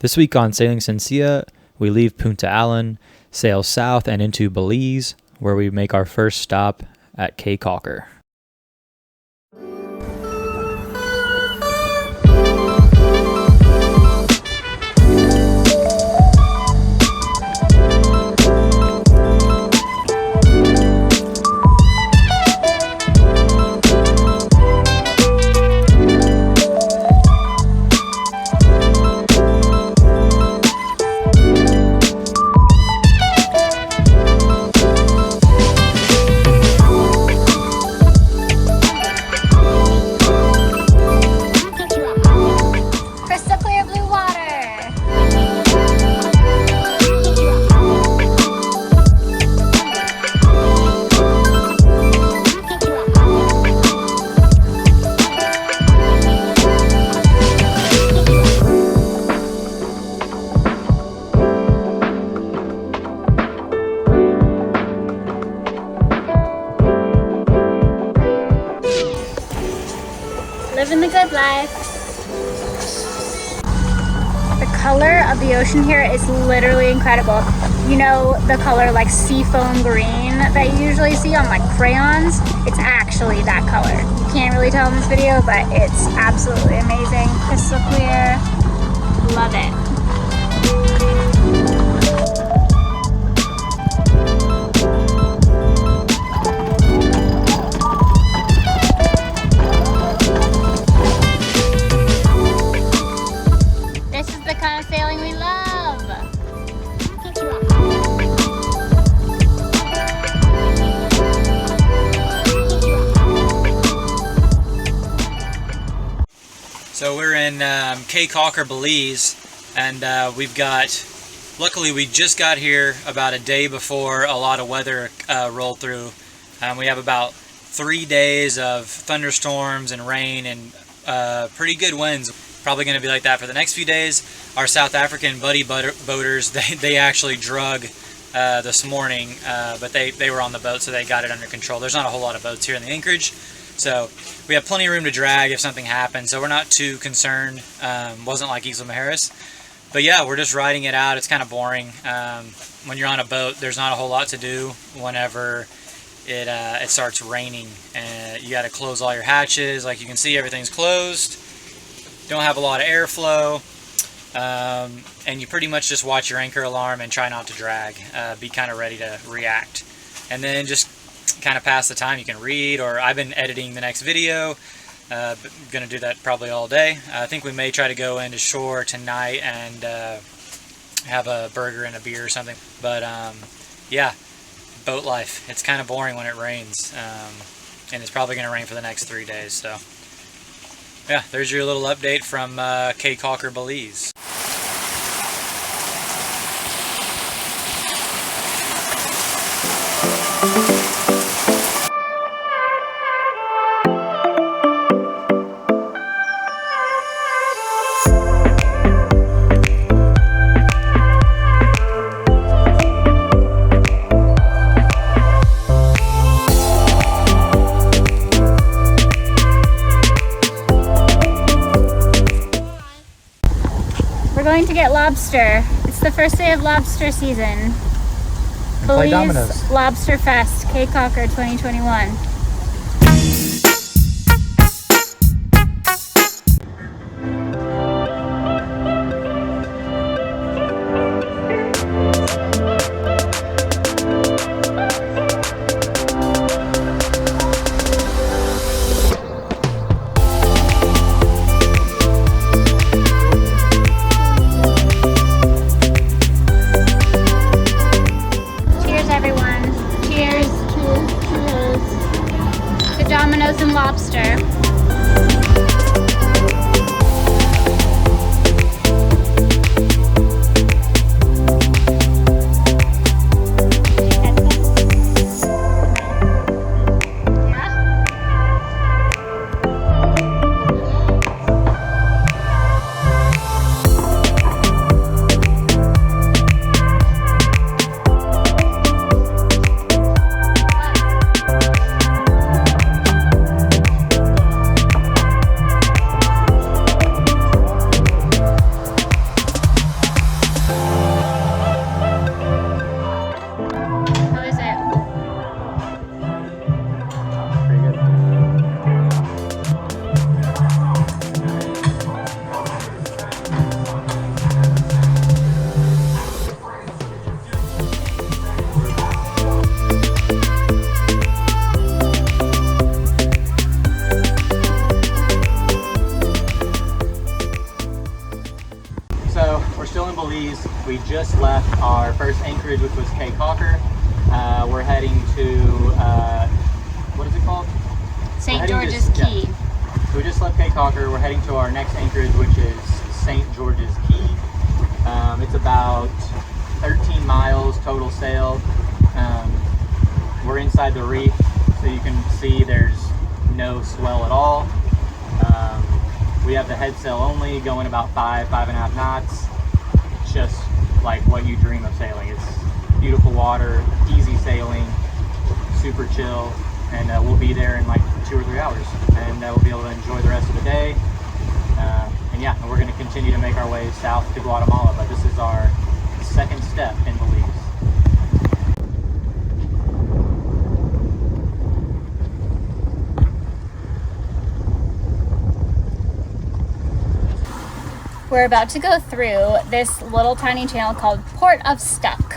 This week on Sailing Sencia, we leave Punta Allen, sail south and into Belize, where we make our first stop at Caye Caulker. Living the good life. The color of the ocean here is literally incredible. You know the color like seafoam green that you usually see on like crayons? It's actually that color. You can't really tell in this video, but it's absolutely amazing. Crystal clear. Love it. Sailing we love. So we're in Caye Caulker, Belize, and luckily we just got here about a day before a lot of weather rolled through. We have about 3 days of thunderstorms and rain and pretty good winds. Probably going to be like that for the next few days. Our South African buddy boaters, they actually drug this morning, but they were on the boat, so they got it under control. There's not a whole lot of boats here in the anchorage, so we have plenty of room to drag if something happens, so we're not too concerned. Wasn't like Isla Mujeres. But yeah, we're just riding it out. It's kind of boring. When you're on a boat, there's not a whole lot to do whenever it starts raining, and you got to close all your hatches. Like you can see, everything's closed. Don't have a lot of airflow, and you pretty much just watch your anchor alarm and try not to drag. Be kind of ready to react, and then just kind of pass the time. You can read, or I've been editing the next video. Gonna do that probably all day. I think we may try to go into shore tonight and have a burger and a beer or something. But yeah, boat life. It's kind of boring when it rains, and it's probably gonna rain for the next 3 days. So. Yeah, there's your little update from Caye Caulker, Belize. We're going to get lobster. It's the first day of lobster season. Belize Lobster Fest, Caye Caulker 2021. So we're still in Belize. We just left our first anchorage, which was Caye Caulker. We're heading to, what is it called? St. George's Caye. So we just left Caye Caulker. We're heading to our next anchorage, which is St. George's Caye. It's about 13 miles total sail. We're inside the reef, so you can see there's no swell at all. We have the head sail only, going about 5.5 knots. It's just like what you dream of sailing. It's beautiful water, easy sailing, super chill, and we'll be there in like 2 or 3 hours, and we'll be able to enjoy the rest of the day. And yeah, we're going to continue to make our way south to Guatemala, but this is our second step in Belize. We're about to go through this little tiny channel called Port of Stuck.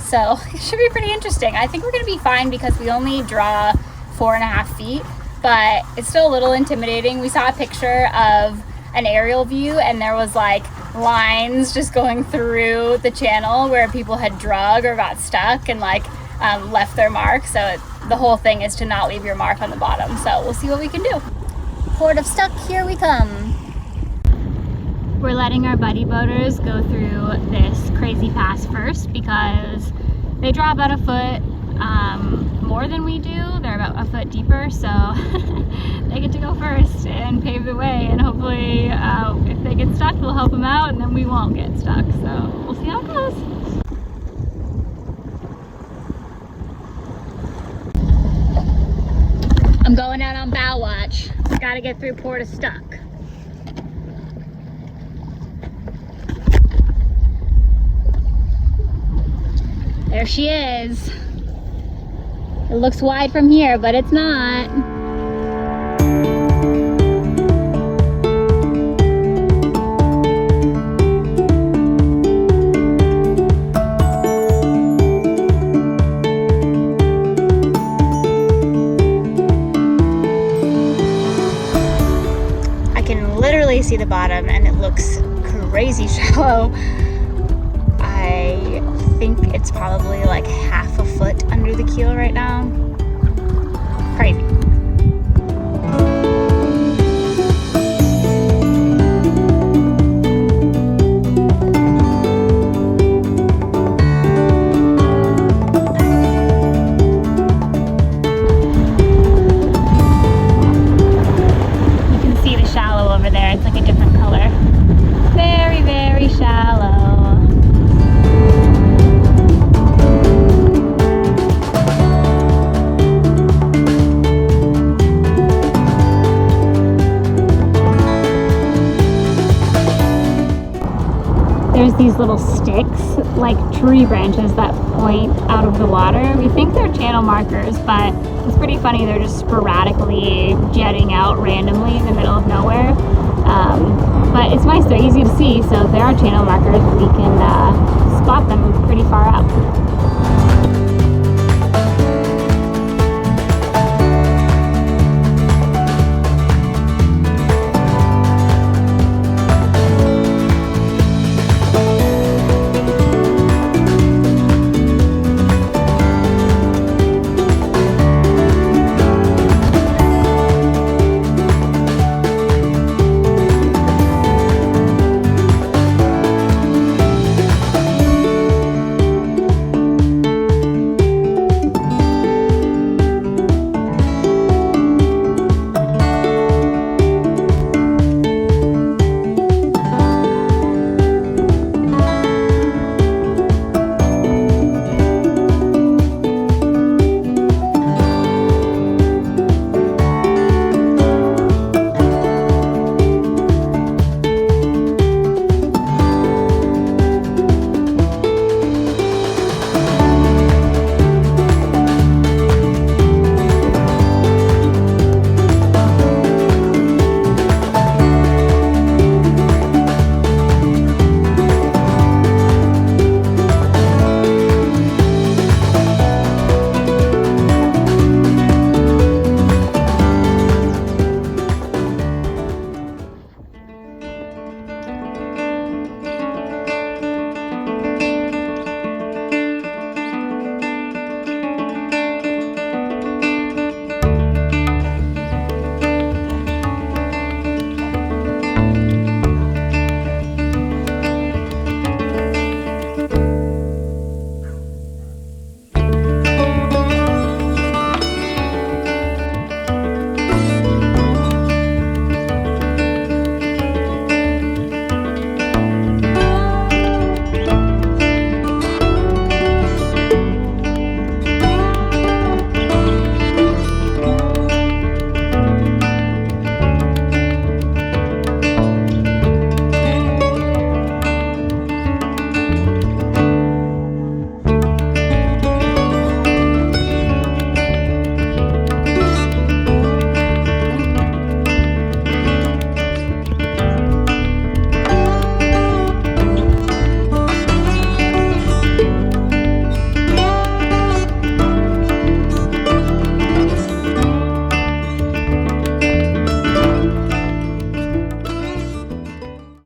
So it should be pretty interesting. I think we're gonna be fine because we only draw 4.5 feet, but it's still a little intimidating. We saw a picture of an aerial view and there was like lines just going through the channel where people had drug or got stuck and like left their mark. So the whole thing is to not leave your mark on the bottom. So we'll see what we can do. Port of Stuck, here we come. We're letting our buddy boaters go through this crazy pass first because they draw about a foot more than we do. They're about a foot deeper, so they get to go first and pave the way, and hopefully if they get stuck, we'll help them out and then we won't get stuck. So we'll see how it goes. I'm going out on bow watch. Gotta get through Port of Stuck. There she is. It looks wide from here, but it's not. I can literally see the bottom and it looks crazy shallow. I think it's probably like half a foot under the keel right now. Crazy. You can see the shallow over there. It's like a different color. Very, very shallow. There's these little sticks, like tree branches that point out of the water. We think they're channel markers, but it's pretty funny. They're just sporadically jetting out randomly in the middle of nowhere. But it's nice, they're easy to see, so if there are channel markers, we can spot them pretty far out.